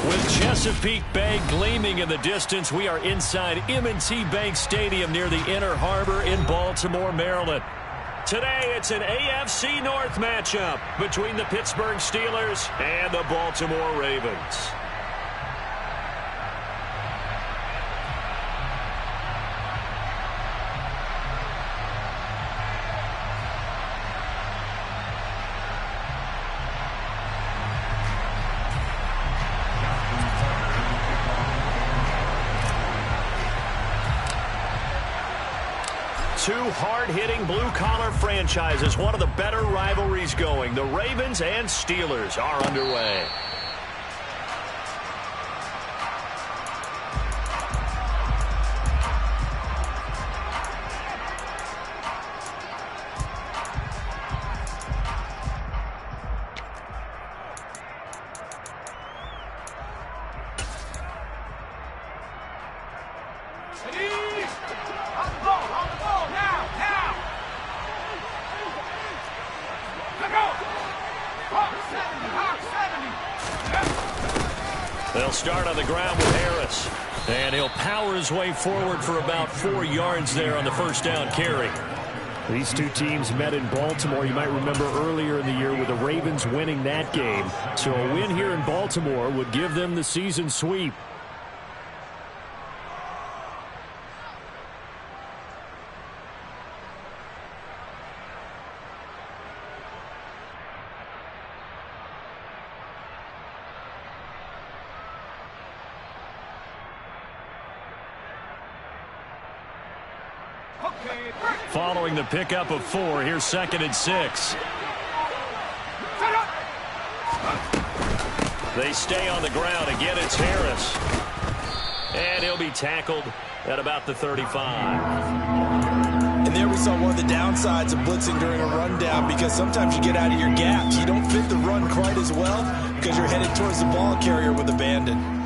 With Chesapeake Bay gleaming in the distance, we are inside M&T Bank Stadium near the Inner Harbor in Baltimore, Maryland. Today, it's an AFC North matchup between the Pittsburgh Steelers and the Baltimore Ravens. Two hard-hitting blue-collar franchises, one of the better rivalries going. The Ravens and Steelers are underway. They'll start on the ground with Harris. And he'll power his way forward for about 4 yards there on the first down carry. These two teams met in Baltimore. You might remember earlier in the year with the Ravens winning that game. So a win here in Baltimore would give them the season sweep. Following the pickup of 4, here's 2nd and 6. They stay on the ground. Again, it's Harris. And he'll be tackled at about the 35. And there we saw one of the downsides of blitzing during a rundown, because sometimes you get out of your gaps. You don't fit the run quite as well because you're headed towards the ball carrier with abandon.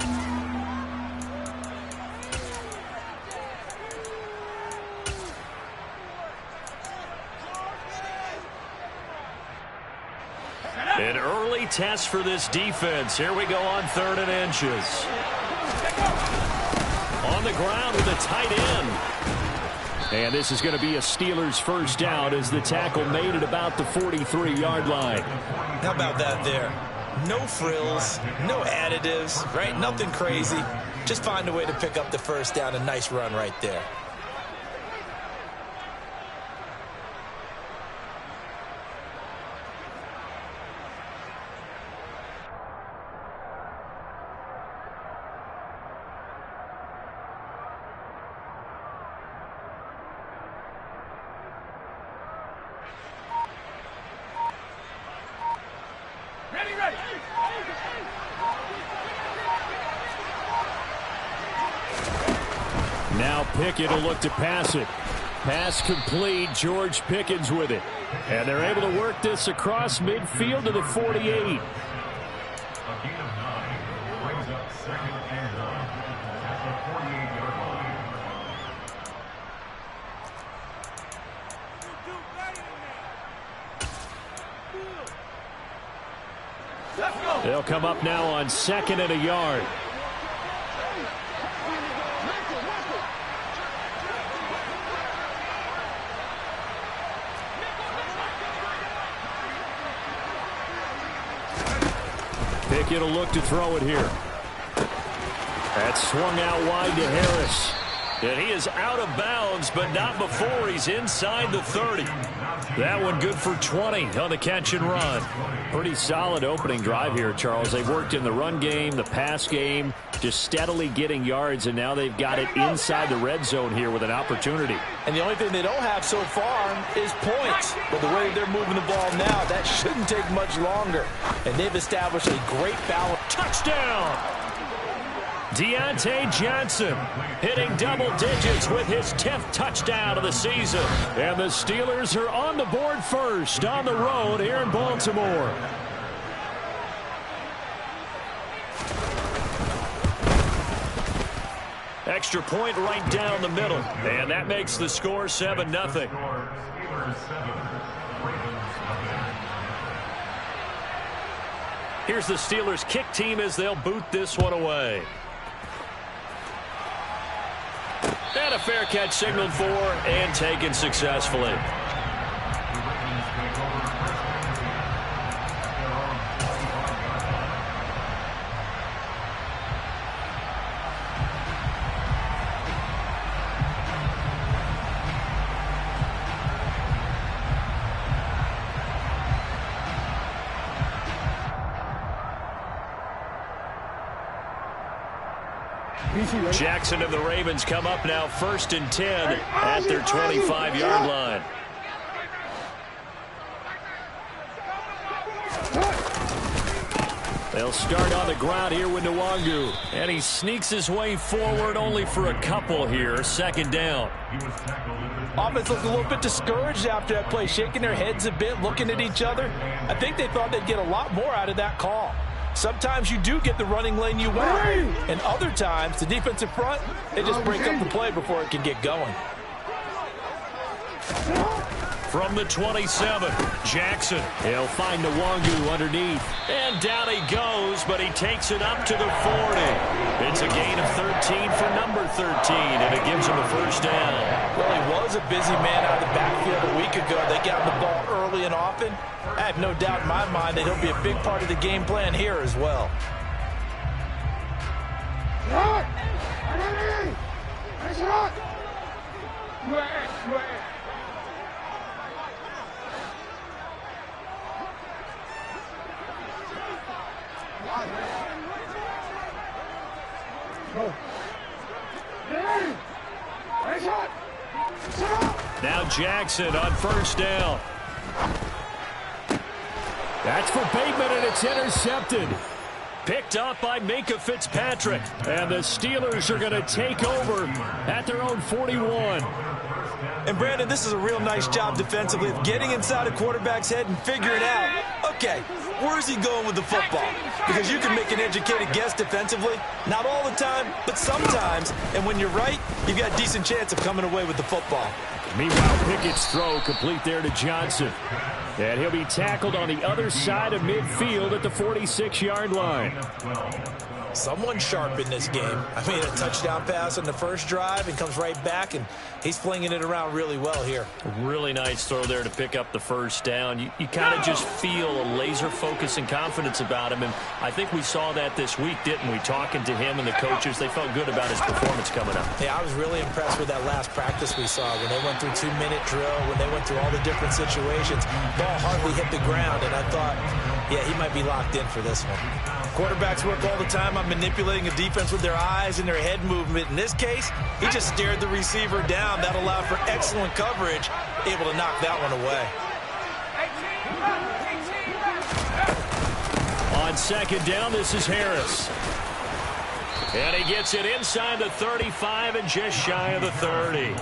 An early test for this defense. Here we go on 3rd and inches. On the ground with a tight end. And this is going to be a Steelers first down as the tackle made at about the 43-yard line. How about that there? No frills, no additives, right? Nothing crazy. Just find a way to pick up the first down. A nice run right there. Now Pickett will look to pass it. Pass complete. George Pickens with it. And they're able to work this across midfield to the 48. They'll come up now on 2nd and a yard. Pickett will look to throw it here. That's swung out wide to Harris. And he is out of bounds, but not before he's inside the 30. That one good for 20 on the catch and run. Pretty solid opening drive here, Charles. They've worked in the run game, the pass game, just steadily getting yards, and now they've got it inside the red zone here with an opportunity. And the only thing they don't have so far is points. But the way they're moving the ball now, that shouldn't take much longer. And they've established a great balance. Touchdown! Deontay Johnson hitting double digits with his 10th touchdown of the season. And the Steelers are on the board first on the road here in Baltimore. Extra point right down the middle. And that makes the score 7-0. Here's the Steelers kick team as they'll boot this one away. And a fair catch signaled for and taken successfully. Jackson and the Ravens come up now 1st and 10 at their 25-yard line. They'll start on the ground here with Nwangu. And he sneaks his way forward only for a couple here. 2nd down. Offense looked a little bit discouraged after that play, shaking their heads a bit, looking at each other. I think they thought they'd get a lot more out of that call. Sometimes you do get the running lane you want, and other times the defensive front, they just break up the play before it can get going. From the 27, Jackson. He'll find Nwangu underneath. And down he goes, but he takes it up to the 40. It's a gain of 13 for number 13, and it gives him a 1st down. Well, he was a busy man out of the backfield a week ago. They got the ball early and often. I have no doubt in my mind that he'll be a big part of the game plan here as well. Now Jackson on 1st down. That's for Bateman, and it's intercepted. Picked up by Minkah Fitzpatrick. And the Steelers are going to take over at their own 41. And, Brandon, this is a real nice job defensively of getting inside a quarterback's head and figuring out, okay, where's he going with the football? Because you can make an educated guess defensively. Not all the time, but sometimes. And when you're right, you've got a decent chance of coming away with the football. Meanwhile, Pickett's throw complete there to Johnson. And he'll be tackled on the other side of midfield at the 46-yard line. Someone sharp in this game. I mean, a touchdown pass on the first drive and comes right back, and he's flinging it around really well here. Really nice throw there to pick up the 1st down. You kind of just feel a laser focus and confidence about him, and I think we saw that this week, didn't we? Talking to him and the coaches, they felt good about his performance coming up. Yeah, I was really impressed with that last practice we saw when they went through 2-minute drill, when they went through all the different situations. Ball hardly hit the ground, and I thought, yeah, he might be locked in for this one. Quarterbacks work all the time on manipulating a defense with their eyes and their head movement. In this case, he just stared the receiver down. That allowed for excellent coverage, able to knock that one away. On 2nd down, this is Harris. And he gets it inside the 35 and just shy of the 30.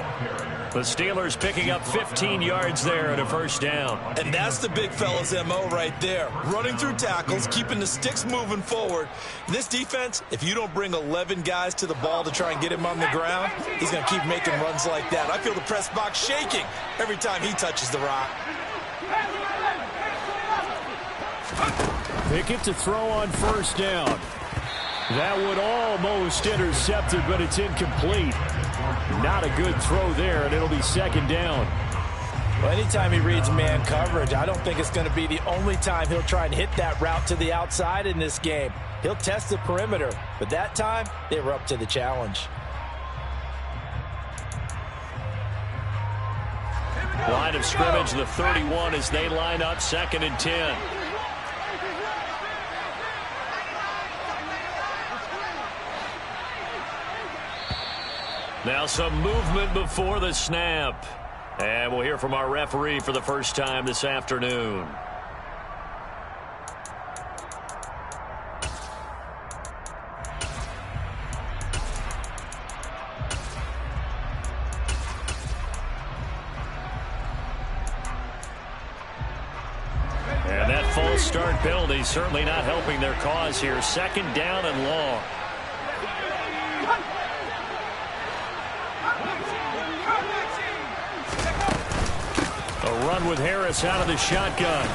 The Steelers picking up 15 yards there and a 1st down. And that's the big fella's MO right there. Running through tackles, keeping the sticks moving forward. This defense, if you don't bring 11 guys to the ball to try and get him on the ground, he's going to keep making runs like that. I feel the press box shaking every time he touches the rock. Pickett to throw on 1st down. That would almost intercepted, but it's incomplete. Not a good throw there, and it'll be 2nd down. Well, anytime he reads man coverage, I don't think it's going to be the only time he'll try and hit that route to the outside in this game. He'll test the perimeter, but that time, they were up to the challenge. Line of scrimmage, the 31 as they line up 2nd and 10. Now some movement before the snap. And we'll hear from our referee for the first time this afternoon. And that false start penalty certainly not helping their cause here. 2nd down and long. A run with Harris out of the shotgun.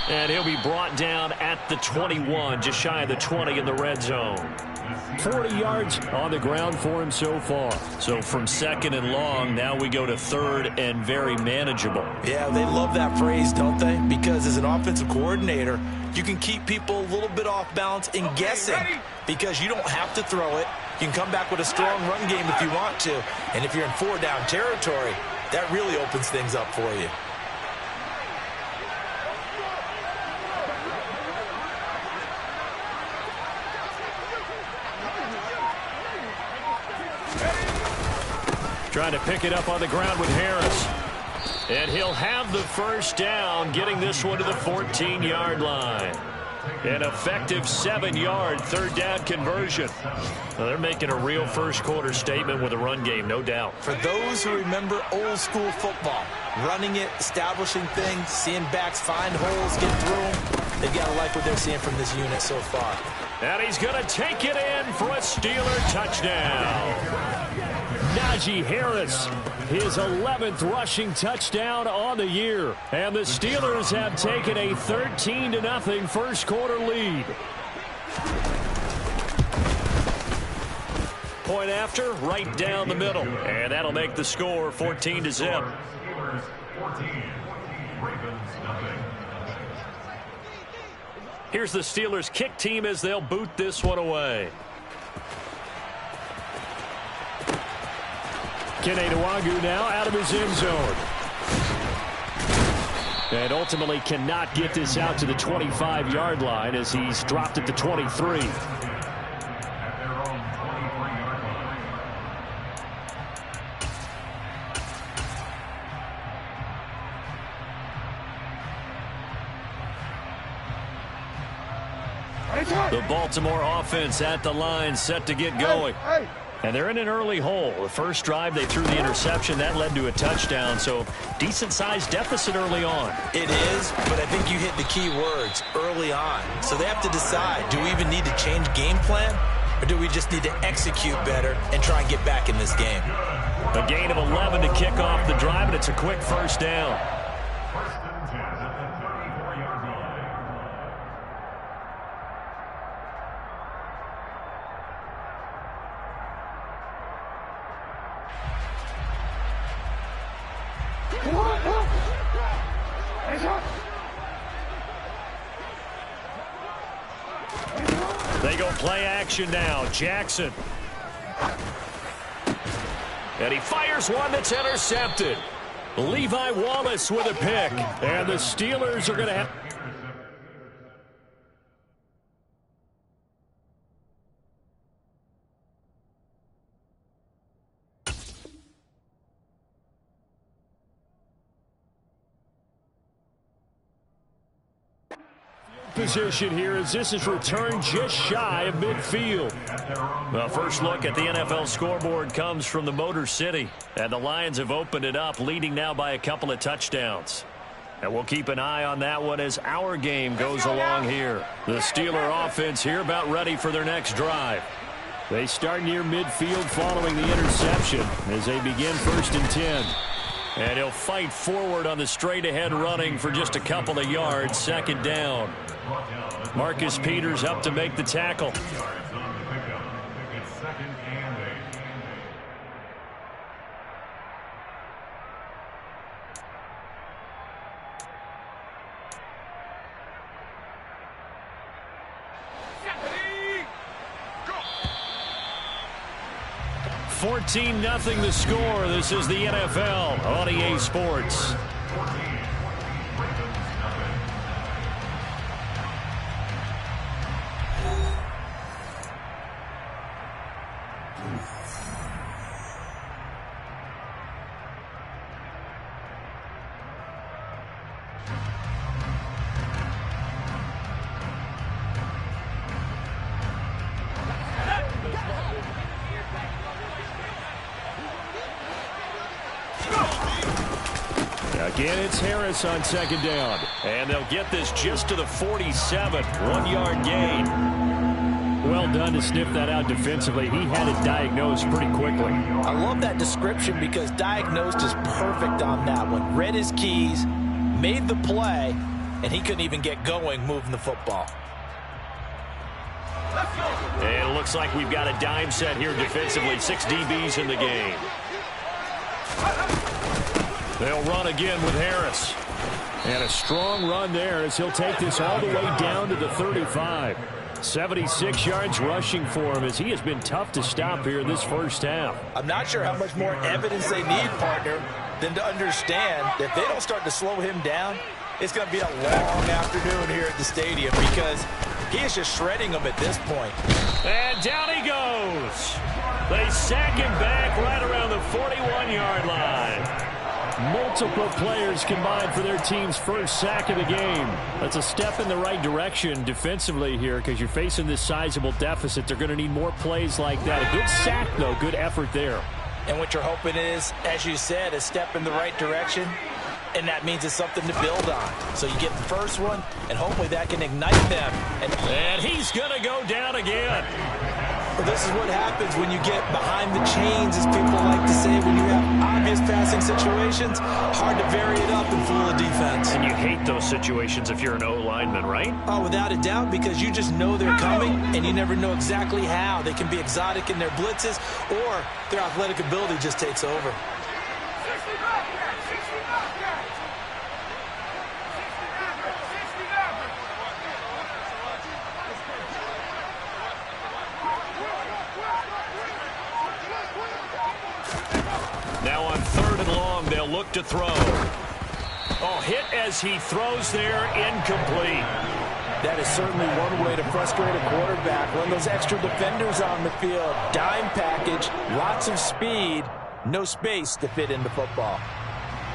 And he'll be brought down at the 21, just shy of the 20 in the red zone. 40 yards on the ground for him so far. So from second and long, now we go to third and very manageable. Yeah, they love that phrase, don't they? Because as an offensive coordinator, you can keep people a little bit off balance and guessing because you don't have to throw it. You can come back with a strong run game if you want to. And if you're in 4-down territory, that really opens things up for you. Trying to pick it up on the ground with Harris. And he'll have the first down, getting this one to the 14-yard line. An effective 7-yard third down conversion. Well, they're making a real first-quarter statement with a run game, no doubt. For those who remember old-school football, running it, establishing things, seeing backs find holes, get through them, they've got to like what they're seeing from this unit so far. And he's going to take it in for a Steeler touchdown. Najee Harris, his 11th rushing touchdown on the year. And the Steelers have taken a 13-0 first-quarter lead. Point after, right down the middle. And that'll make the score 14-0. Here's the Steelers kick team as they'll boot this one away. Kene Nwangwu now out of his end zone. And ultimately cannot get this out to the 25-yard line as he's dropped at the 23. The Baltimore offense at the line, set to get going. And they're in an early hole. The first drive, they threw the interception. That led to a touchdown, so decent-sized deficit early on. It is, but I think you hit the key words, early on. So they have to decide, do we even need to change game plan, or do we just need to execute better and try and get back in this game? A gain of 11 to kick off the drive, and it's a quick first down. They go play action now. Jackson. And he fires one that's intercepted. Levi Wallace with a pick. And the Steelers are going to have... Position here as this is returned just shy of midfield. Well, first look at the NFL scoreboard comes from the Motor City. And the Lions have opened it up, leading now by a couple of touchdowns. And we'll keep an eye on that one as our game goes along here. The Steeler offense here about ready for their next drive. They start near midfield following the interception as they begin 1st and 10. And he'll fight forward on the straight-ahead running for just a couple of yards, second down. Marcus Peters up to make the tackle. Go. 14-0 the score. This is the NFL on EA Sports. Again, it's Harris on second down. And they'll get this just to the 47. 1-yard gain. Well done to sniff that out defensively. He had it diagnosed pretty quickly. I love that description because diagnosed is perfect on that one. Read his keys, made the play, and he couldn't even get going moving the football. And it looks like we've got a dime set here defensively. 6 DBs in the game. They'll run again with Harris. And a strong run there as he'll take this all the way down to the 35. 76 yards rushing for him as he has been tough to stop here this first half. I'm not sure how much more evidence they need, partner, than to understand that if they don't start to slow him down, it's going to be a long afternoon here at the stadium because he is just shredding them at this point. And down he goes. They sack him back right around the 41-yard line. Multiple players combined for their team's first sack of the game. That's a step in the right direction defensively here because you're facing this sizable deficit. They're going to need more plays like that. A good sack, though. Good effort there. And what you're hoping is, as you said, a step in the right direction, and that means it's something to build on. So you get the first one, and hopefully that can ignite them. And he's going to go down again. Well, this is what happens when you get behind the chains, as people like to say, when you have obvious passing situations. Hard to vary it up and fool a defense. And you hate those situations if you're an O-lineman, right? Oh, without a doubt, because you just know they're coming, and you never know exactly how. They can be exotic in their blitzes, or their athletic ability just takes over. Now on 3rd and long, they'll look to throw. Oh, hit as he throws there, incomplete. That is certainly one way to frustrate a quarterback. When those extra defenders on the field, dime package, lots of speed, no space to fit into football.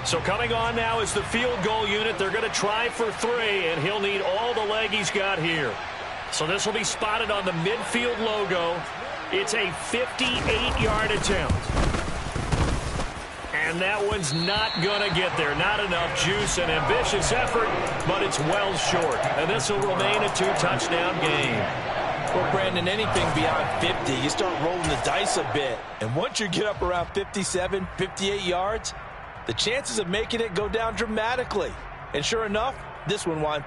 So coming on now is the field goal unit. They're going to try for 3, and he'll need all the leg he's got here. So this will be spotted on the midfield logo. It's a 58-yard attempt. And that one's not going to get there. Not enough juice. An ambitious effort, but it's well short. And this will remain a 2-touchdown game. Well, Brandon, anything beyond 50, you start rolling the dice a bit. And once you get up around 57, 58 yards, the chances of making it go down dramatically. And sure enough, this one won.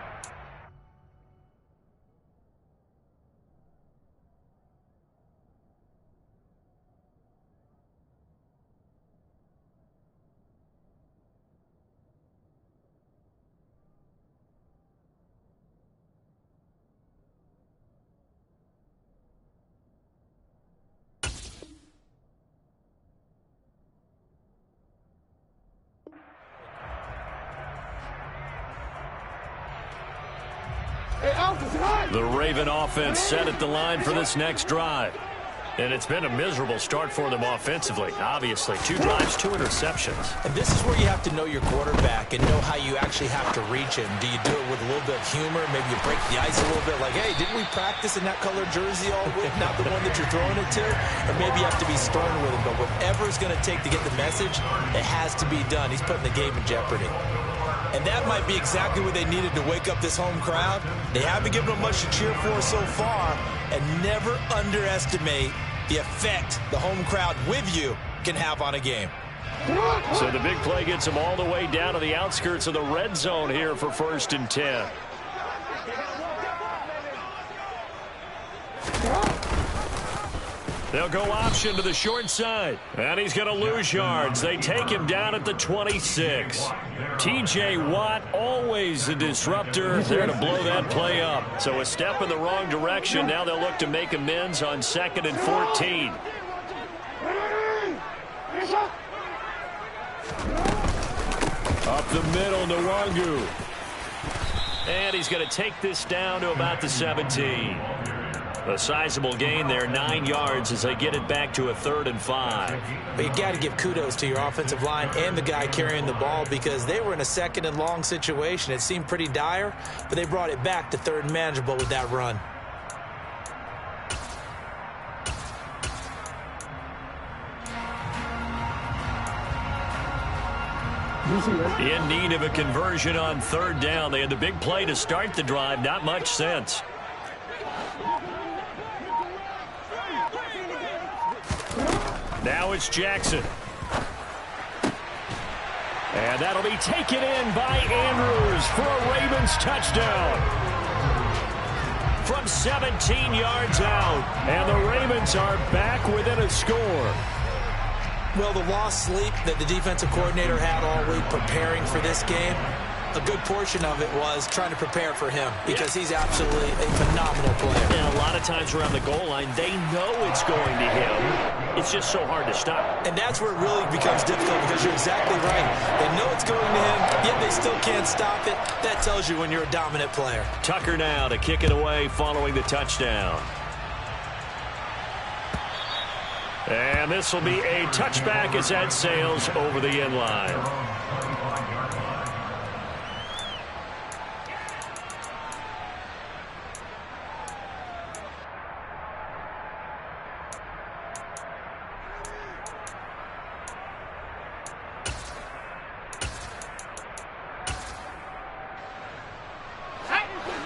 The Raven offense set at the line for this next drive. And it's been a miserable start for them offensively, obviously. 2 drives, 2 interceptions. And this is where you have to know your quarterback and know how you actually have to reach him. Do you do it with a little bit of humor? Maybe you break the ice a little bit like, hey, didn't we practice in that color jersey all week? Not the one that you're throwing it to? Or maybe you have to be stern with him. But whatever it's going to take to get the message, it has to be done. He's putting the game in jeopardy. And that might be exactly what they needed to wake up this home crowd. They haven't given them much to cheer for so far. And never underestimate the effect the home crowd with you can have on a game. So the big play gets them all the way down to the outskirts of the red zone here for 1st and 10. They'll go option to the short side. And he's going to lose yards. They take him down at the 26. T.J. Watt, always a disruptor. They're going to blow that play up. So a step in the wrong direction. Now they'll look to make amends on 2nd and 14. Up the middle, Nwangu. And he's going to take this down to about the 17. A sizable gain there, 9 yards as they get it back to a 3rd and 5. But you got to give kudos to your offensive line and the guy carrying the ball because they were in a 2nd and long situation. It seemed pretty dire, but they brought it back to 3rd and manageable with that run. In need of a conversion on 3rd down. They had the big play to start the drive. Not much sense. Now it's Jackson. And that'll be taken in by Andrews for a Ravens touchdown. From 17 yards out. And the Ravens are back within a score. Well, the lost sleep that the defensive coordinator had all week preparing for this game, a good portion of it was trying to prepare for him because he's absolutely a phenomenal player. And a lot of times around the goal line, they know it's going to him. It's just so hard to stop. And that's where it really becomes difficult because you're exactly right. They know it's going to him, yet they still can't stop it. That tells you when you're a dominant player. Tucker now to kick it away following the touchdown. And this will be a touchback as that sails over the end line.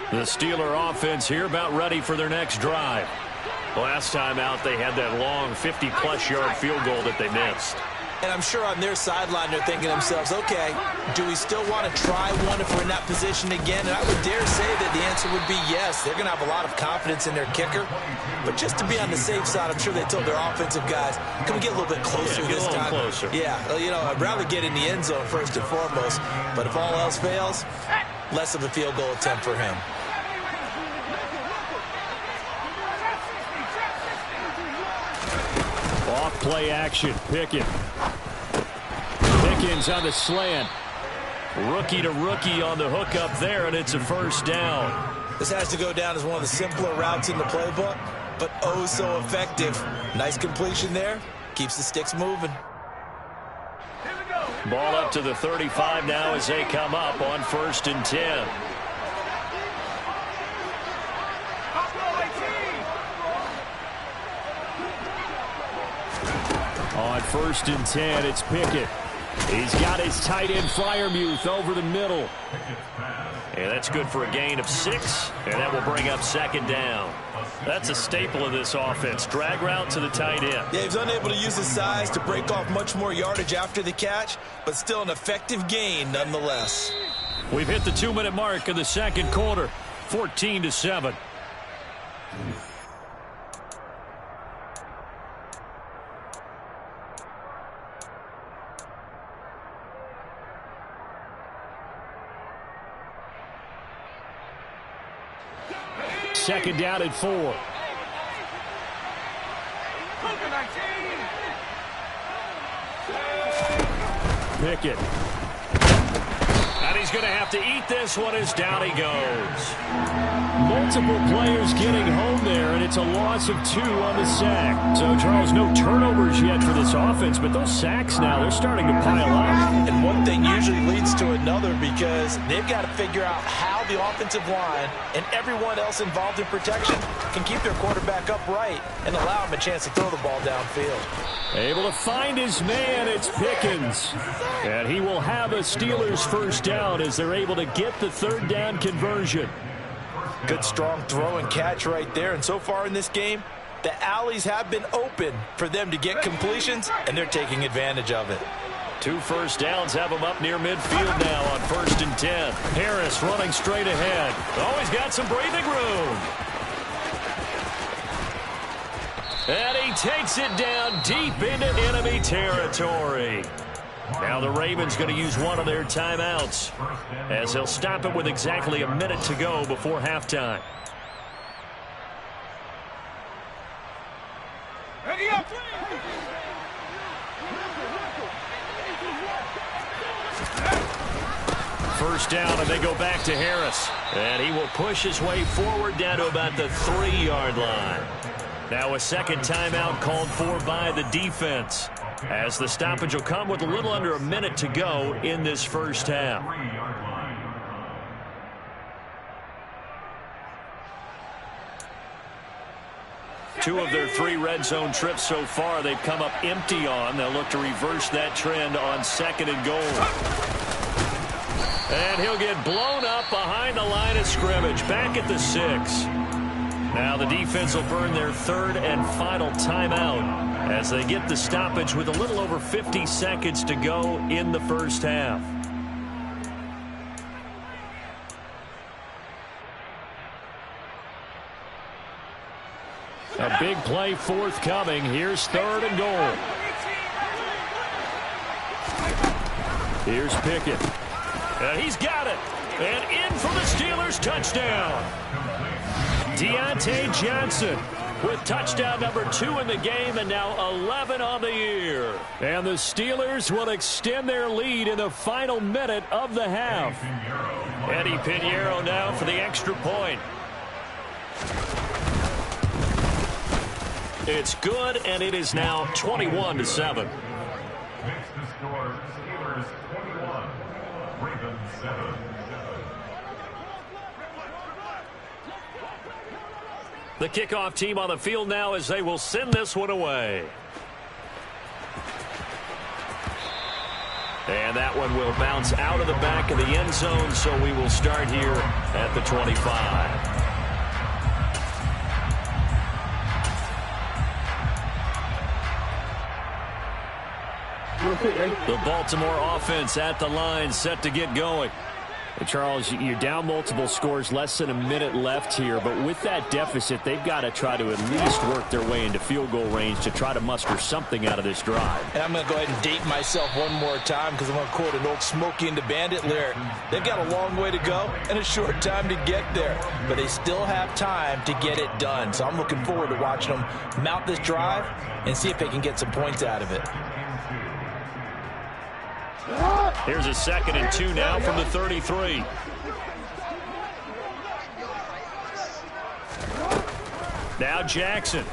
The Steeler offense here about ready for their next drive. Last time out, they had that long 50-plus yard field goal that they missed. And I'm sure on their sideline, they're thinking to themselves, okay, do we still want to try one if we're in that position again? And I would dare say that the answer would be yes. They're going to have a lot of confidence in their kicker. But just to be on the safe side, I'm sure they told their offensive guys, can we get a little bit closer this time? Closer. Yeah, you know, I'd rather get in the end zone first and foremost. But if all else fails, less of a field goal attempt for him. Play action. Pickens on the slant. Rookie to rookie on the hook up there, and it's a first down. This has to go down as one of the simpler routes in the playbook, but oh so effective. Nice completion there. Keeps the sticks moving. Ball up to the 35 now as they come up on 1st and 10. On 1st and 10, it's Pickett. He's got his tight end Freiermuth over the middle. And that's good for a gain of 6, and that will bring up 2nd down. That's a staple of this offense. Drag route to the tight end. Yeah, he's unable to use his size to break off much more yardage after the catch, but still an effective gain nonetheless. We've hit the 2-minute mark of the second quarter, 14-7. Second down at 4. Pickett. And he's going to have to eat this one as down he goes. Multiple players getting home there, and it's a loss of 2 on the sack. So, Charles, no turnovers yet for this offense, but those sacks now, they're starting to pile up. And one thing usually leads to another because they've got to figure out how the offensive line and everyone else involved in protection can keep their quarterback upright and allow him a chance to throw the ball downfield. Able to find his man, it's Pickens. And he will have a Steelers first down as they're able to get the 3rd down conversion. Good strong throw and catch right there. And so far in this game, the alleys have been open for them to get completions, and they're taking advantage of it. 2 first downs have him up near midfield now on 1st and 10. Harris running straight ahead. Always got some breathing room. And he takes it down deep into enemy territory. Now the Ravens going to use one of their timeouts as they'll stop it with exactly a minute to go before halftime. First down, and they go back to Harris. And he will push his way forward down to about the 3-yard line. Now a second timeout called for by the defense, as the stoppage will come with a little under a minute to go in this first half. Two of their 3 red zone trips so far they've come up empty on. They'll look to reverse that trend on 2nd and goal. And he'll get blown up behind the line of scrimmage, back at the 6. Now the defense will burn their third and final timeout as they get the stoppage with a little over 50 seconds to go in the first half. A big play forthcoming. Here's third and goal. Here's Pickett. And he's got it. And in for the Steelers touchdown. Deontay Johnson with touchdown number 2 in the game and now 11 on the year. And the Steelers will extend their lead in the final minute of the half. Eddie Pinheiro now for the extra point. It's good, and it is now 21-7. Next to score, Steelers 21, Ravens 7. The kickoff team on the field now as they will send this one away. And that one will bounce out of the back of the end zone, so we will start here at the 25. The Baltimore offense at the line, set to get going. And Charles, you're down multiple scores, less than a minute left here. But with that deficit, they've got to try to at least work their way into field goal range to try to muster something out of this drive. And I'm going to go ahead and date myself one more time because I'm going to quote an old Smokey and the Bandit lyric. They've got a long way to go and a short time to get there. But they still have time to get it done. So I'm looking forward to watching them mount this drive and see if they can get some points out of it. Here's a 2nd and 2 now from the 33. Now Jackson.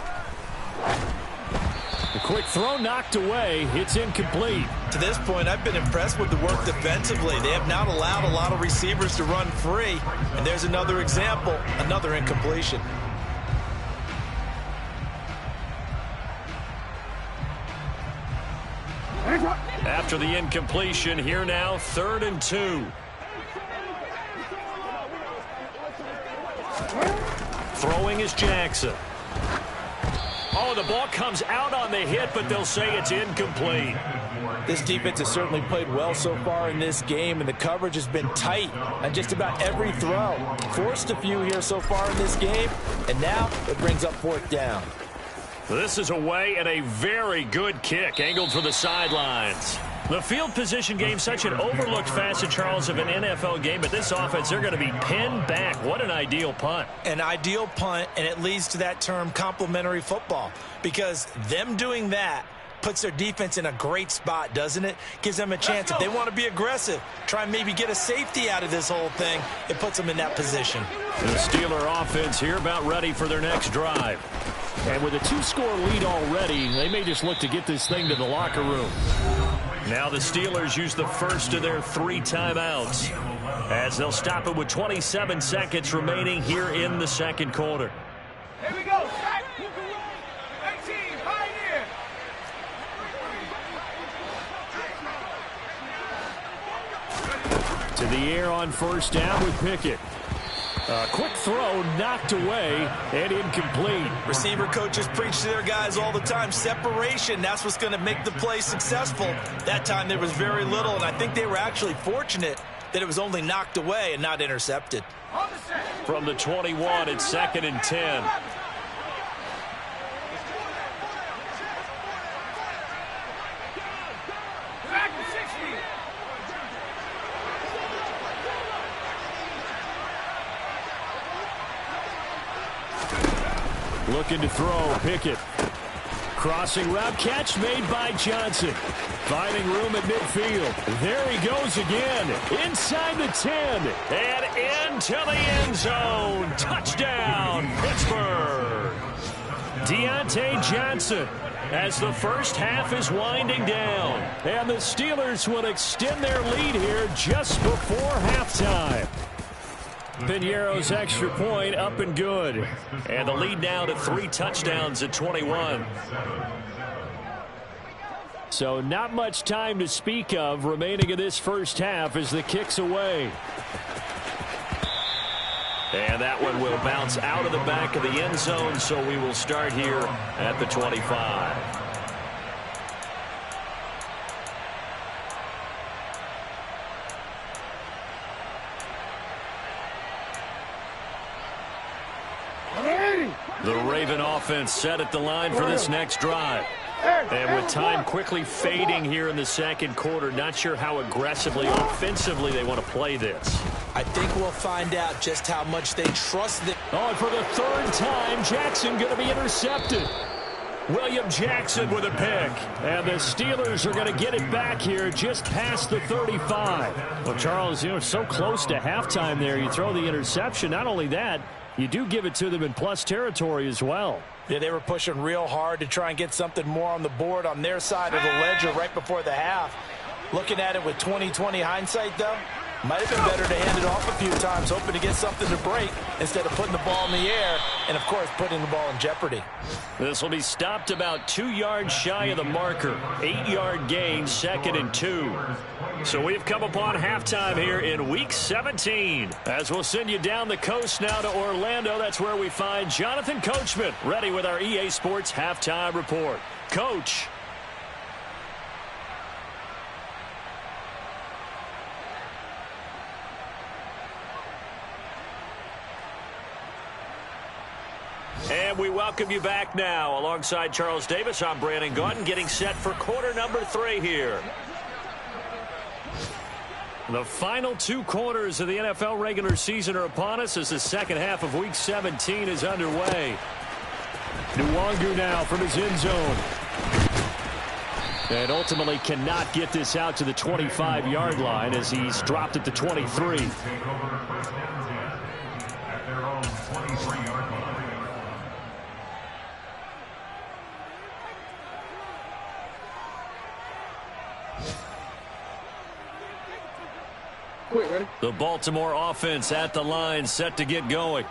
A quick throw knocked away. It's incomplete. To this point, I've been impressed with the work defensively. They have not allowed a lot of receivers to run free. And there's another example, another incompletion. After the incompletion, here now, 3rd and 2. Throwing is Jackson. Oh, the ball comes out on the hit, but they'll say it's incomplete. This defense has certainly played well so far in this game, and the coverage has been tight on just about every throw. Forced a few here so far in this game, and now it brings up 4th down. This is away and a very good kick, angled for the sidelines. The field position game, such an overlooked facet, Charles, of an NFL game, but this offense, they're going to be pinned back. What an ideal punt. An ideal punt, and it leads to that term complementary football, because them doing that puts their defense in a great spot, doesn't it? Gives them a chance. If they want to be aggressive, try and maybe get a safety out of this whole thing, it puts them in that position. The Steeler offense here about ready for their next drive. And with a 2-score lead already, they may just look to get this thing to the locker room. Now the Steelers use the first of their 3 timeouts as they'll stop it with 27 seconds remaining here in the second quarter. Here we go. 18, Pioneer. To the air on 1st down with Pickett. A quick throw knocked away and incomplete. Receiver coaches preach to their guys all the time. Separation, that's what's going to make the play successful. That time there was very little, and I think they were actually fortunate that it was only knocked away and not intercepted. From the 21, it's 2nd and 10. Looking to throw, Pickett. Crossing route, catch made by Johnson. Finding room at midfield. There he goes again. Inside the 10. And into the end zone. Touchdown, Pittsburgh. Deontay Johnson as the first half is winding down. And the Steelers will extend their lead here just before halftime. Pinheiro's extra point up and good. And the lead now to 3 touchdowns at 21. So not much time to speak of remaining in this first half as the kick's away. And that one will bounce out of the back of the end zone, so we will start here at the 25. The Raven offense set at the line for this next drive. And with time quickly fading here in the second quarter, not sure how aggressively, offensively they want to play this. I think we'll find out just how much they trust it. Oh, and for the third time, Jackson going to be intercepted. William Jackson with a pick. And the Steelers are going to get it back here just past the 35. Well, Charles, so close to halftime there. You throw the interception. Not only that, you do give it to them in plus territory as well. Yeah, they were pushing real hard to try and get something more on the board on their side of the ledger right before the half. Looking at it with 20/20 hindsight, though, might have been better to hand it off a few times, hoping to get something to break instead of putting the ball in the air and, of course, putting the ball in jeopardy. This will be stopped about 2 yards shy of the marker. 8-yard gain, 2nd and 2. So we've come upon halftime here in Week 17. As we'll send you down the coast now to Orlando, that's where we find Jonathan Coachman ready with our EA Sports Halftime Report. Coach. And we welcome you back now. Alongside Charles Davis, I'm Brandon Gaudin, getting set for quarter number 3 here. The final 2 quarters of the NFL regular season are upon us as the second half of Week 17 is underway. Nwangu now from his end zone. And ultimately cannot get this out to the 25-yard line as he's dropped at the 23. The Baltimore offense at the line, set to get going.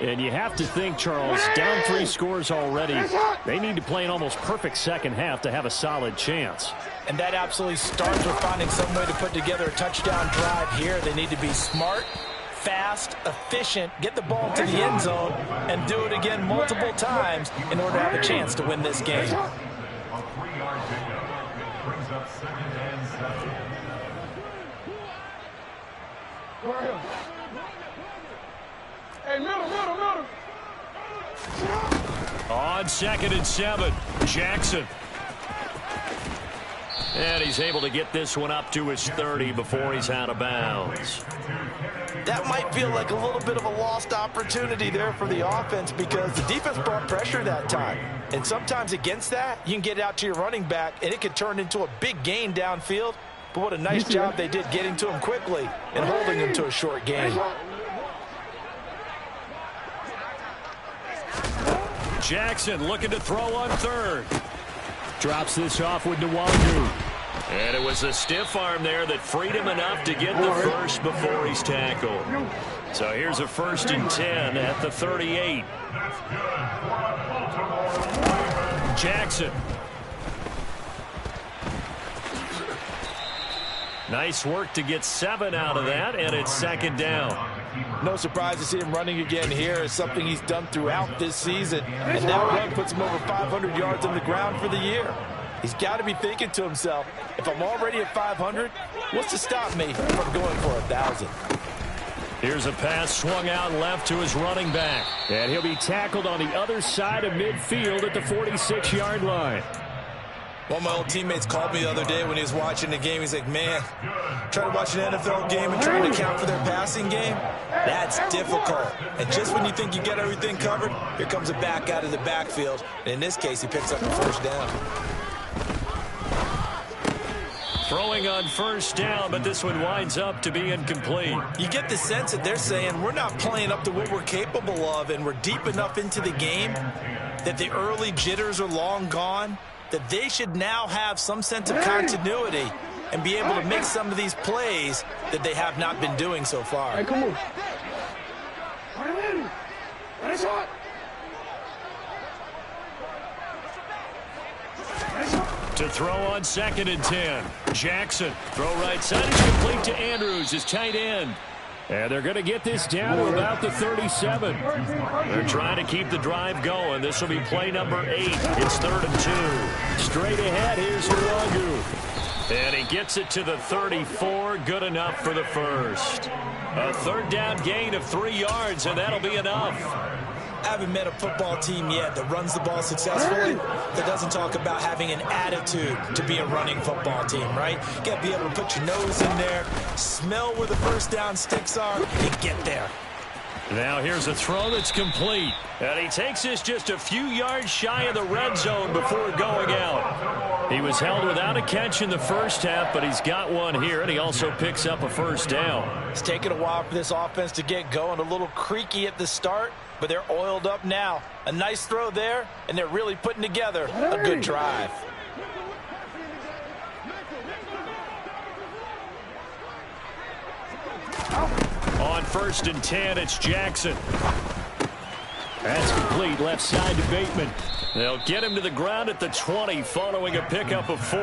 And you have to think, Charles, down 3 scores already. They need to play an almost perfect second half to have a solid chance. And that absolutely starts with finding some way to put together a touchdown drive here. They need to be smart, fast, efficient, get the ball to the end zone, and do it again multiple times in order to have a chance to win this game. A 3-yard pickup brings up 2nd and 7. Hey, middle. On 2nd and 7, Jackson. And he's able to get this one up to his 30 before he's out of bounds. That might feel like a little bit of a lost opportunity there for the offense because the defense brought pressure that time. And sometimes against that, you can get it out to your running back, and it could turn into a big gain downfield. But what a nice job they did getting to him quickly and holding him to a short gain. Jackson looking to throw on 3rd. Drops this off with Nwangu. And it was a stiff arm there that freed him enough to get the first before he's tackled. So here's a 1st and 10 at the 38. Jackson. Nice work to get 7 out of that, and it's 2nd down. No surprise to see him running again here. It's something he's done throughout this season. And that run puts him over 500 yards on the ground for the year. He's got to be thinking to himself, if I'm already at 500, what's to stop me from going for 1,000? Here's a pass swung out left to his running back. And he'll be tackled on the other side of midfield at the 46-yard line. One of my old teammates called me the other day when he was watching the game. He's like, man, trying to watch an NFL game and trying to account for their passing game, that's difficult. And just when you think you get everything covered, here comes a back out of the backfield. And in this case, he picks up the 1st down. Throwing on 1st down, but this one winds up to be incomplete. You get the sense that they're saying we're not playing up to what we're capable of, and we're deep enough into the game that the early jitters are long gone, that they should now have some sense of continuity and be able to make some of these plays that they have not been doing so far. Hey, come on. To throw on 2nd and 10. Jackson. Throw right side is complete to Andrews, his tight end. And they're going to get this down to about the 37. They're trying to keep the drive going. This will be play number 8. It's 3rd and 2. Straight ahead, here's Nwangu. And he gets it to the 34. Good enough for the first. A 3rd down gain of 3 yards, and that'll be enough. I haven't met a football team yet that runs the ball successfully that doesn't talk about having an attitude to be a running football team, right? You got to be able to put your nose in there, smell where the first down sticks are, and get there. Now here's a throw that's complete. And he takes this just a few yards shy of the red zone before going out. He was held without a catch in the first half, but he's got one here, and he also picks up a first down. It's taken a while for this offense to get going. A little creaky at the start, but they're oiled up now. A nice throw there, and they're really putting together a good drive. On 1st and 10, it's Jackson. That's complete, left side to Bateman. They'll get him to the ground at the 20 following a pickup of 4.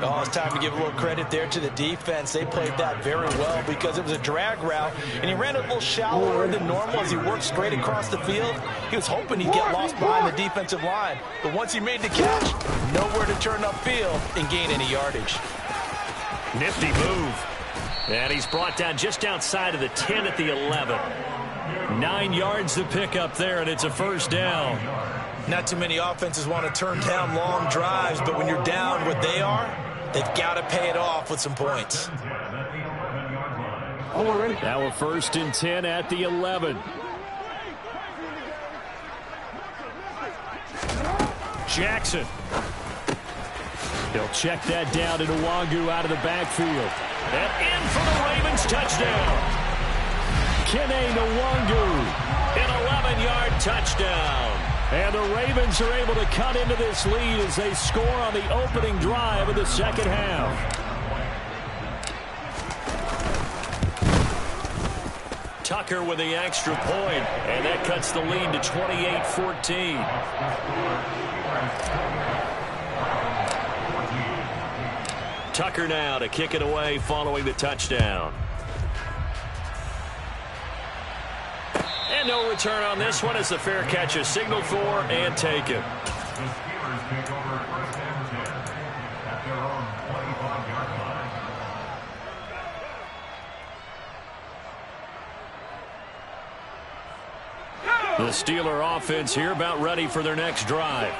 Oh, it's time to give a little credit there to the defense. They played that very well because it was a drag route, and he ran a little shallower than normal as he worked straight across the field. He was hoping he'd get lost behind the defensive line, but once he made the catch, nowhere to turn upfield and gain any yardage. Nifty move. And he's brought down just outside of the 10 at the 11. 9 yards to pick up there, and it's a first down. Not too many offenses want to turn down long drives, but when you're down what they are, they've got to pay it off with some points. Now a 1st and 10 at the 11. Jackson. He'll check that down to Nwangu out of the backfield. And in for the Ravens touchdown. Kene Nwangu. An 11-yard touchdown. And the Ravens are able to cut into this lead as they score on the opening drive of the second half. Tucker with the extra point, and that cuts the lead to 28-14. Tucker now to kick it away following the touchdown. And no return on this one as the fair catch is signaled for and taken. The Steeler offense here about ready for their next drive.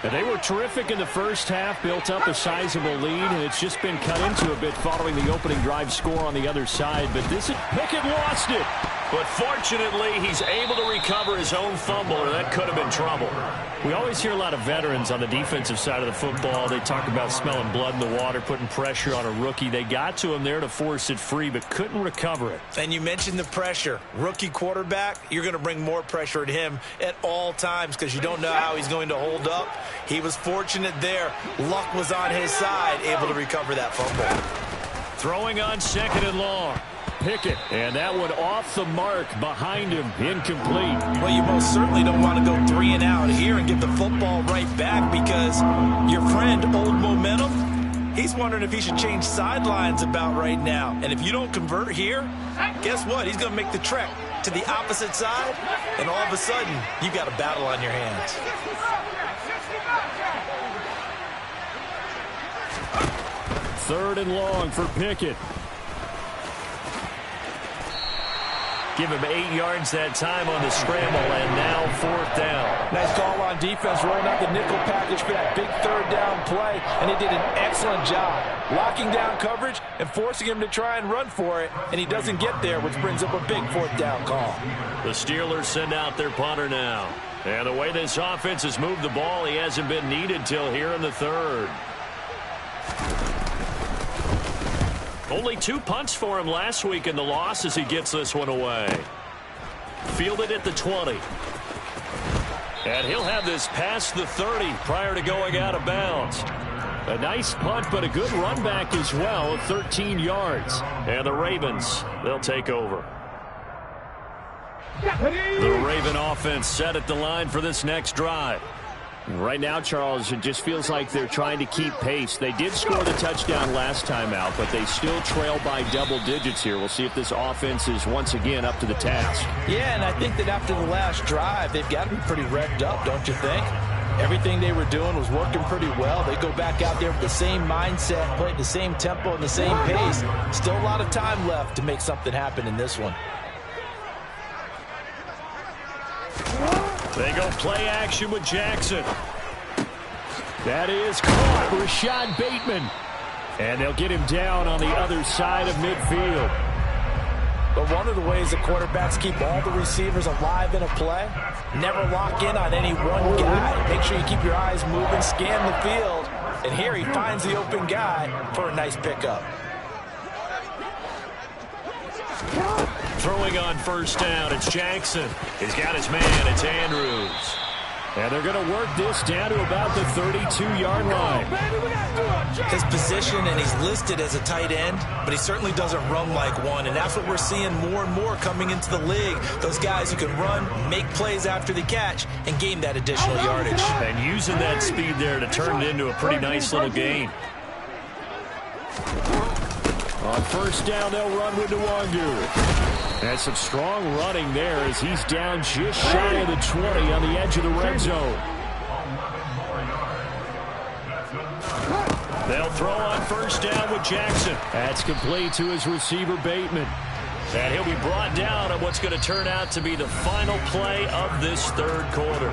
And they were terrific in the first half, built up a sizable lead, and it's just been cut into a bit following the opening drive score on the other side. But this is Pickett lost it. But fortunately, he's able to recover his own fumble, or that could have been trouble. We always hear a lot of veterans on the defensive side of the football. They talk about smelling blood in the water, putting pressure on a rookie. They got to him there to force it free, but couldn't recover it. And you mentioned the pressure. Rookie quarterback, you're going to bring more pressure at him at all times because you don't know how he's going to hold up. He was fortunate there. Luck was on his side, able to recover that fumble. Throwing on 2nd and long. Pickett, and that one off the mark behind him, incomplete. Well, you most certainly don't want to go 3 and out here and get the football right back because your friend, Old Momentum, he's wondering if he should change sidelines about right now. And if you don't convert here, guess what? He's going to make the trek to the opposite side, and all of a sudden, you've got a battle on your hands. Third and long for Pickett. Give him 8 yards that time on the scramble, and now 4th down. Nice call on defense, rolling out the nickel package for that big 3rd down play, and they did an excellent job locking down coverage and forcing him to try and run for it, and he doesn't get there, which brings up a big 4th down call. The Steelers send out their punter now. And the way this offense has moved the ball, he hasn't been needed till here in the 3rd. Only 2 punts for him last week in the loss as he gets this one away. Fielded at the 20. And he'll have this past the 30 prior to going out of bounds. A nice punt, but a good run back as well, 13 yards. And the Ravens, they'll take over. The Raven offense set at the line for this next drive. Right now, Charles, it just feels like they're trying to keep pace. They did score the touchdown last time out, but they still trail by double digits here. We'll see if this offense is once again up to the task. Yeah, and I think that after the last drive, they've got to be pretty revved up, don't you think? Everything they were doing was working pretty well. They go back out there with the same mindset, play at the same tempo and the same pace. Still a lot of time left to make something happen in this one. They go play action with Jackson. That is caught. Rashad Bateman. And they'll get him down on the other side of midfield. But one of the ways the quarterbacks keep all the receivers alive in a play, never lock in on any one guy. Make sure you keep your eyes moving, scan the field. And here he finds the open guy for a nice pickup. Throwing on first down, it's Jackson. He's got his man, it's Andrews. And they're going to work this down to about the 32-yard line. His position, and he's listed as a tight end, but he certainly doesn't run like one, and that's what we're seeing more and more coming into the league. Those guys who can run, make plays after the catch, and gain that additional yardage. And using that speed there to turn it into a pretty nice little gain. On first down, they'll run with Nwangu. That's some strong running there as he's down just shy of the 20 on the edge of the red zone. They'll throw on first down with Jackson. That's complete to his receiver, Bateman. And he'll be brought down on what's going to turn out to be the final play of this third quarter.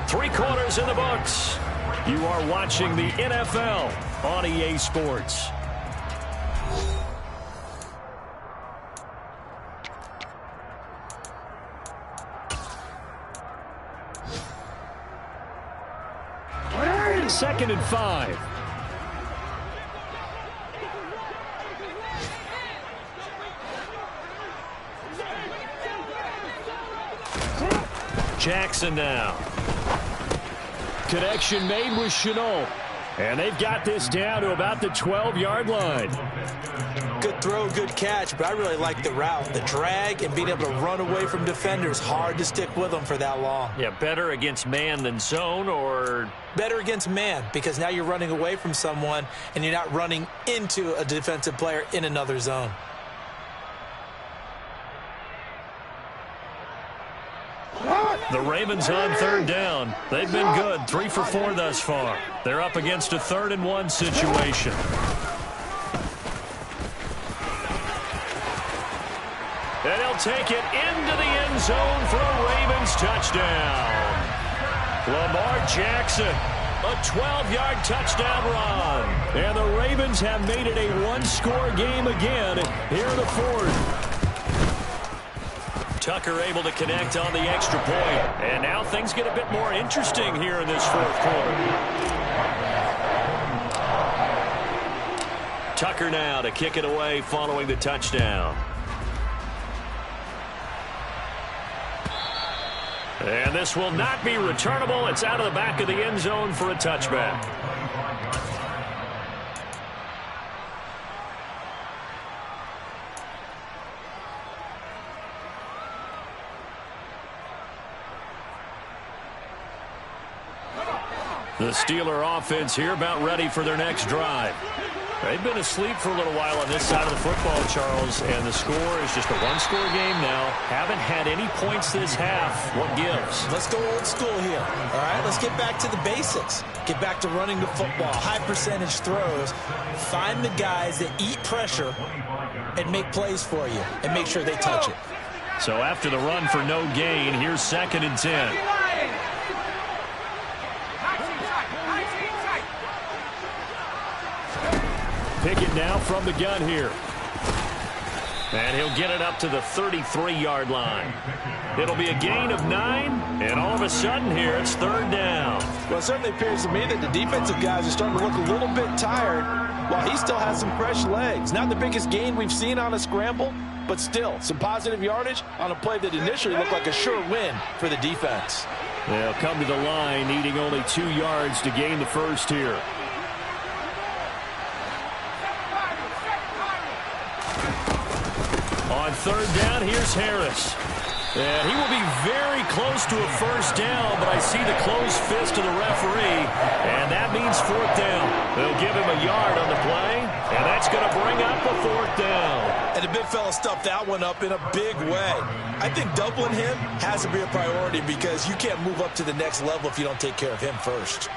3 quarters in the books. You are watching the NFL on EA Sports. Second and 5. Jackson now. Connection made with Shenault. And they've got this down to about the 12-yard line. Good throw, good catch, but I really like the route. The drag and being able to run away from defenders. Hard to stick with them for that long. Yeah, better against man than zone, or better against man, because now you're running away from someone and you're not running into a defensive player in another zone. the Ravens on third down. They've been good, 3 for 4 thus far. They're up against a 3rd and 1 situation. And he'll take it into the end zone for a Ravens touchdown. Lamar Jackson, a 12-yard touchdown run. And the Ravens have made it a one-score game again here in the 4th. Tucker able to connect on the extra point. And now things get a bit more interesting here in this 4th quarter. Tucker now to kick it away following the touchdown. And this will not be returnable. It's out of the back of the end zone for a touchback. The Steeler offense here about ready for their next drive. They've been asleep for a little while on this side of the football, Charles, and the score is just a one-score game now. Haven't had any points this half. What gives? Let's go old school here. All right, let's get back to the basics. Get back to running the football, high-percentage throws. Find the guys that eat pressure and make plays for you and make sure they touch it. So after the run for no gain, here's 2nd and 10. Pickett now from the gun here. And he'll get it up to the 33-yard line. It'll be a gain of 9, and all of a sudden here it's 3rd down. Well, it certainly appears to me that the defensive guys are starting to look a little bit tired while he still has some fresh legs. Not the biggest gain we've seen on a scramble, but still some positive yardage on a play that initially looked like a sure win for the defense. They'll come to the line needing only 2 yards to gain the first here. On 3rd down, here's Harris. And he will be very close to a first down, but I see the closed fist of the referee, and that means fourth down. They'll give him a yard on the play, and that's going to bring up a fourth down. And the big fella stuffed that one up in a big way. I think doubling him has to be a priority because you can't move up to the next level if you don't take care of him first.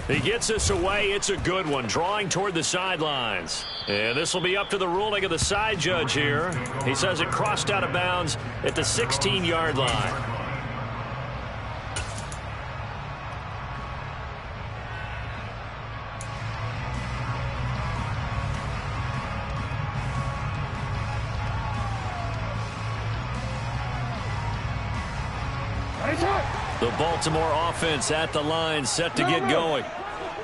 He gets us away. It's a good one, drawing toward the sidelines. And this will be up to the ruling of the side judge here. He says it crossed out of bounds at the 16-yard line. The Baltimore offense at the line, set to get going.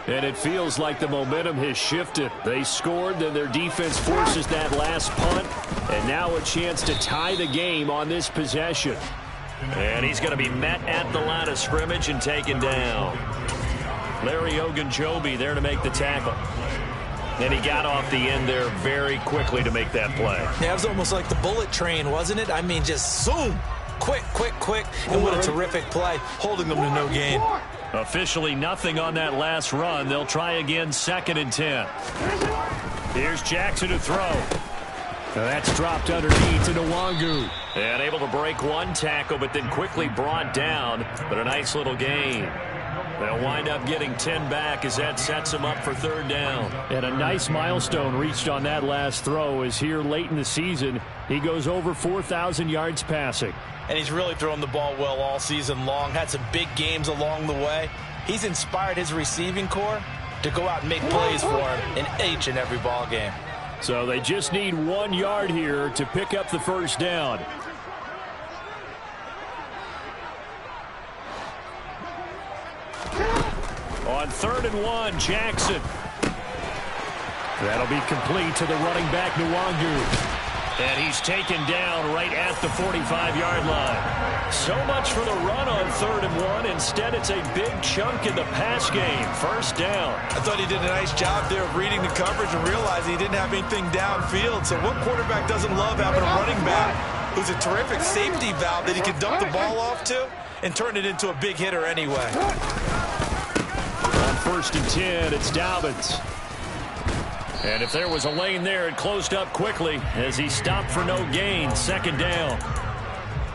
And it feels like the momentum has shifted. They scored, then their defense forces that last punt. And now a chance to tie the game on this possession. And he's going to be met at the line of scrimmage and taken down. Larry Ogunjobi there to make the tackle. And he got off the end there very quickly to make that play. Yeah, it was almost like the bullet train, wasn't it? I mean, just zoom. Quick, quick, quick. And what a terrific play, holding them to no gain. Officially nothing on that last run. They'll try again, 2nd and 10. Here's Jackson to throw. That's dropped underneath to Nwangu. And able to break one tackle, but then quickly brought down. But a nice little gain. They'll wind up getting 10 back as that sets them up for 3rd down. And a nice milestone reached on that last throw as here late in the season, he goes over 4,000 yards passing. And he's really thrown the ball well all season long. Had some big games along the way. He's inspired his receiving corps to go out and make plays for him in each and every ball game. So they just need 1 yard here to pick up the first down. On 3rd and 1, Jackson. That'll be complete to the running back, Nwangu. And he's taken down right at the 45-yard line. So much for the run on 3rd and 1. Instead, it's a big chunk in the pass game. First down. I thought he did a nice job there of reading the coverage and realizing he didn't have anything downfield. So what quarterback doesn't love having a running back who's a terrific safety valve that he can dump the ball off to and turn it into a big hitter anyway? On 1st and 10, it's Dobbins. And if there was a lane there, it closed up quickly as he stopped for no gain. 2nd down.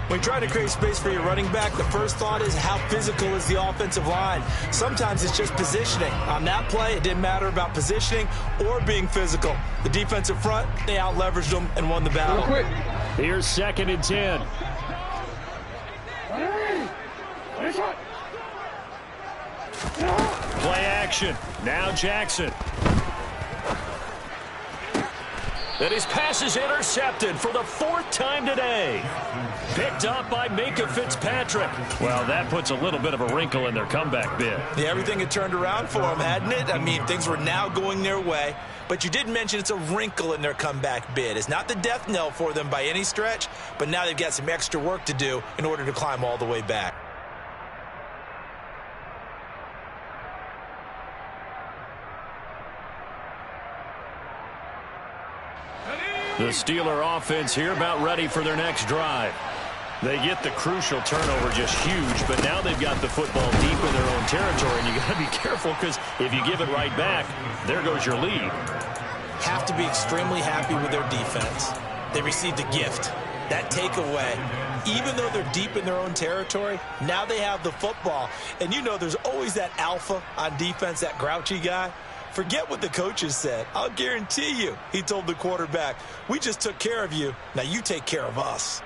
When you try to create space for your running back, the first thought is how physical is the offensive line. Sometimes it's just positioning. On that play, it didn't matter about positioning or being physical. The defensive front, they out-leveraged them and won the battle. Here's 2nd and 10. Play action. Now Jackson. And his pass is intercepted for the 4th time today. Picked up by Minkah Fitzpatrick. Well, that puts a little bit of a wrinkle in their comeback bid. Yeah, everything had turned around for them, hadn't it? I mean, things were now going their way. But you did mention it's a wrinkle in their comeback bid. It's not the death knell for them by any stretch, but now they've got some extra work to do in order to climb all the way back. The Steeler offense here about ready for their next drive. They get the crucial turnover, just huge, but now they've got the football deep in their own territory, and you got to be careful because if you give it right back, there goes your lead. Have to be extremely happy with their defense. They received a gift. That takeaway, even though they're deep in their own territory, now they have the football. And you know there's always that alpha on defense, that grouchy guy. Forget what the coaches said. I'll guarantee you, he told the quarterback, we just took care of you. Now you take care of us.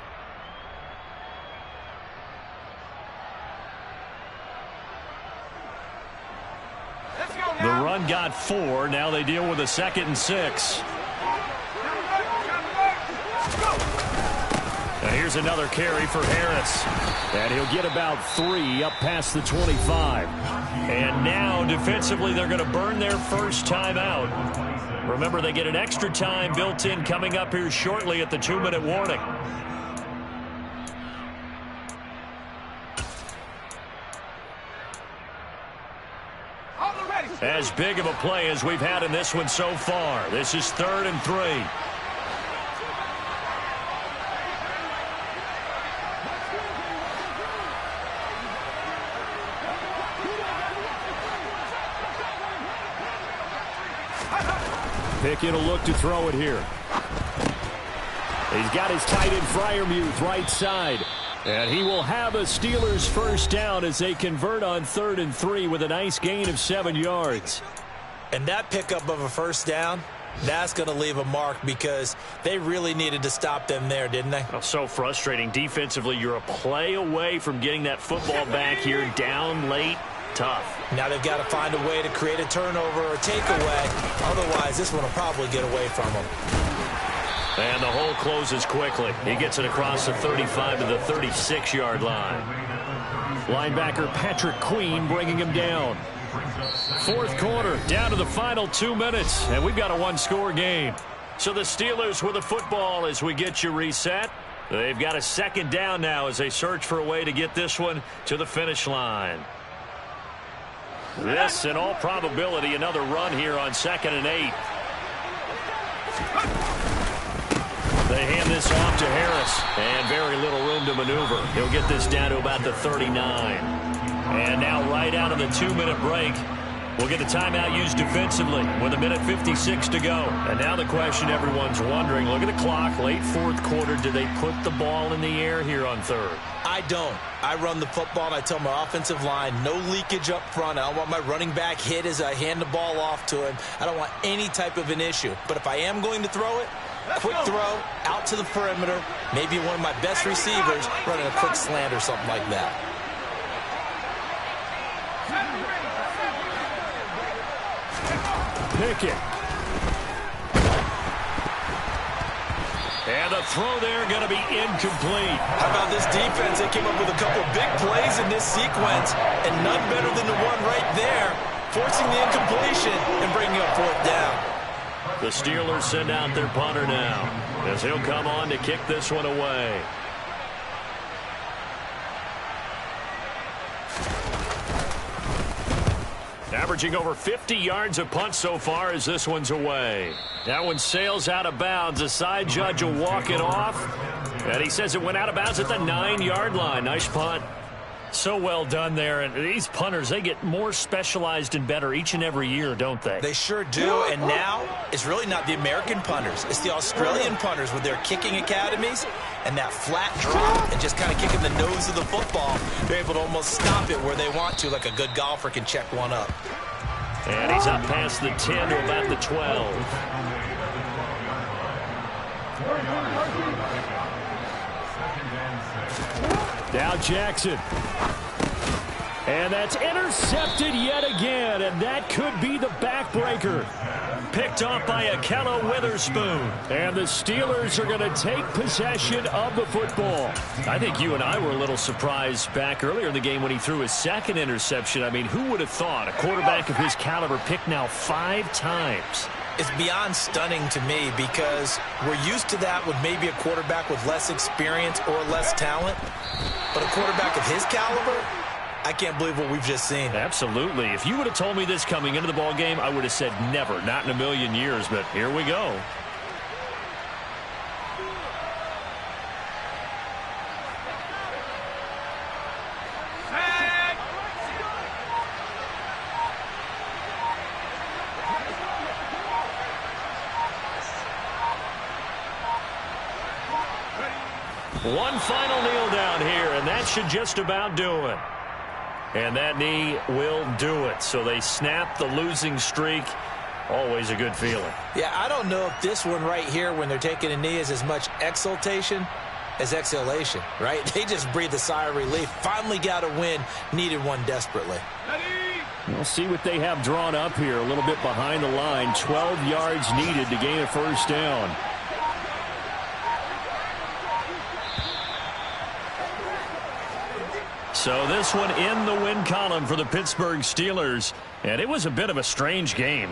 The run got 4. Now they deal with a 2nd and 6. Now here's another carry for Harris. And he'll get about 3 up past the 25. And now defensively they're going to burn their first time out. Remember, they get an extra time built in coming up here shortly at the 2-minute warning. As big of a play as we've had in this one so far. This is 3rd and 3. Pickett will look to throw it here. He's got his tight end Freiermuth right side. And he will have a Steelers first down as they convert on 3rd and 3 with a nice gain of 7 yards. And that pickup of a first down, that's going to leave a mark because they really needed to stop them there, didn't they? Oh, so frustrating. Defensively, you're a play away from getting that football back here down late. Tough. Now they've got to find a way to create a turnover or takeaway. Otherwise, this one will probably get away from them. And the hole closes quickly. He gets it across the 35 to the 36-yard line. Linebacker Patrick Queen bringing him down. 4th quarter, down to the final 2 minutes, and we've got a one-score game. So the Steelers with the football as we get you reset. They've got a 2nd down now as they search for a way to get this one to the finish line. This, in all probability, another run here on 2nd and 8. They hand this off to Harris, and very little room to maneuver. He'll get this down to about the 39. And now right out of the 2-minute break, we'll get a timeout used defensively with 1:56 to go. And now the question everyone's wondering, look at the clock, late 4th quarter, do they put the ball in the air here on 3rd? I don't. I run the football, and I tell my offensive line, no leakage up front. I don't want my running back hit as I hand the ball off to him. I don't want any type of an issue. But if I am going to throw it, quick throw, out to the perimeter, maybe one of my best receivers running a quick slant or something like that. Pickett. And the throw there going to be incomplete. How about this defense? They came up with a couple big plays in this sequence, and none better than the one right there, forcing the incompletion and bringing up 4th down. The Steelers send out their punter now as he'll come on to kick this one away. Averaging over 50 yards a punt so far as this one's away. That one sails out of bounds. The side judge will walk it off. And he says it went out of bounds at the 9-yard line. Nice punt. So well done there. And these punters, they get more specialized and better each and every year, don't they? They sure do. And now it's really not the American punters. It's the Australian punters with their kicking academies and that flat drop and just kind of kicking the nose of the football. They're able to almost stop it where they want to, like a good golfer can check one up. And he's up past the 10 to about the 12. Now Jackson. And that's intercepted yet again, and that could be the backbreaker. Picked off by Ahkello Witherspoon. And the Steelers are going to take possession of the football. I think you and I were a little surprised back earlier in the game when he threw his 2nd interception. I mean, who would have thought a quarterback of his caliber picked now 5 times? It's beyond stunning to me because we're used to that with maybe a quarterback with less experience or less talent. But a quarterback of his caliber, I can't believe what we've just seen. Absolutely. If you would have told me this coming into the ball game, I would have said never, not in a million years. But here we go. One final kneel down here, and that should just about do it. And that knee will do it. So they snap the losing streak. Always a good feeling. Yeah, I don't know if this one right here, when they're taking a knee, is as much exultation as exhalation, right? They just breathe a sigh of relief. Finally got a win. Needed one desperately. We'll see what they have drawn up here. A little bit behind the line. 12 yards needed to gain a first down. So this one in the win column for the Pittsburgh Steelers. And it was a bit of a strange game.